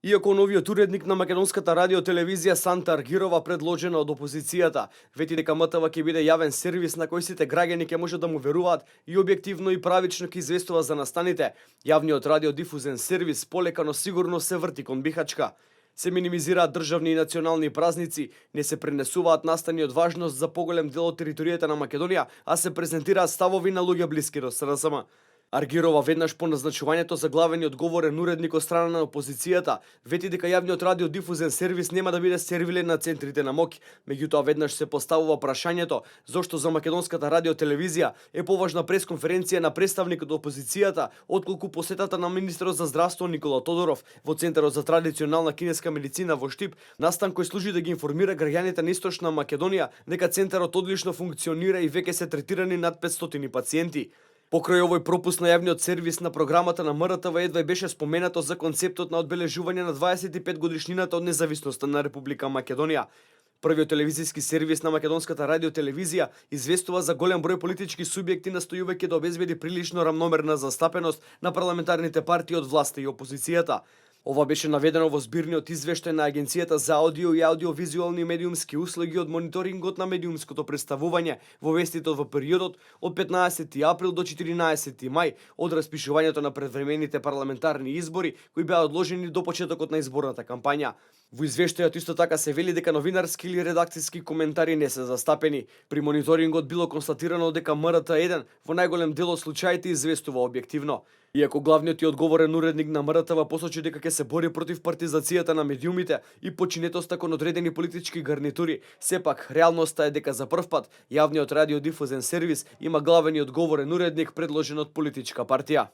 Иако новиот уредник на македонската радиотелевизија Санта Аргирова, предложена од опозицијата, вети дека МТВ ќе биде јавен сервис на кој сите граѓани ќе можат да му веруваат и објективно и правично ќе известува за настаните, јавниот радиодифузен сервис полека но сигурно се врти кон Бихачка. Се минимизираат државни и национални празници, не се пренесуваат настани од важност за поголем дел од територијата на Македонија, а се презентираат ставови на луѓе блиски до СРСМ. Аргирова веднаш по назначувањето за главен и одговорен уредник од страна на опозицијата вети дека јавниот радиодифузен сервис нема да биде сервилен на центрите на моќ, меѓутоа веднаш се поставува прашањето зошто за македонската радиотелевизија е поважна пресконференција на представникот од опозицијата отколку посетата на министерот за здравство Никола Тодоров во Центарот за традиционална кинеска медицина во Штип, настан кој служи да ги информира граѓаните на Источна Македонија дека центарот одлично функционира и веќе се третирани над 500 пациенти. Покрај овој пропуст на јавниот сервис на програмата на МРТВ едва беше споменато за концептот на одбележување на 25 годишнината од независноста на Република Македонија. Првиот телевизиски сервис на македонската радиотелевизија известува за голем број политички субјекти, настојувајќи да обезбеди прилично рамномерна застапеност на парламентарните партии од власта и опозицијата. Ова беше наведено во збирниот извештај на Агенцијата за аудио и аудиовизуелни медиумски услуги од мониторингот на медиумското представување во вестите во периодот од 15 април до 14 мај од распишувањето на предвремените парламентарни избори кои беа одложени до почетокот на изборната кампања. Во извештајот исто така се вели дека новинарски или редакциски коментари не се застапени. При мониторингот било констатирано дека МРТ1 во најголем дел од случаите известува објективно. Иако главниот и одговорен уредник на МРТВ посочи дека ќе се бори против партизацијата на медиумите и починетоста кон одредени политички гарнитури, сепак реалноста е дека за прв пат јавниот радиодифузен сервис има главен и одговорен уредник предложен од политичка партија.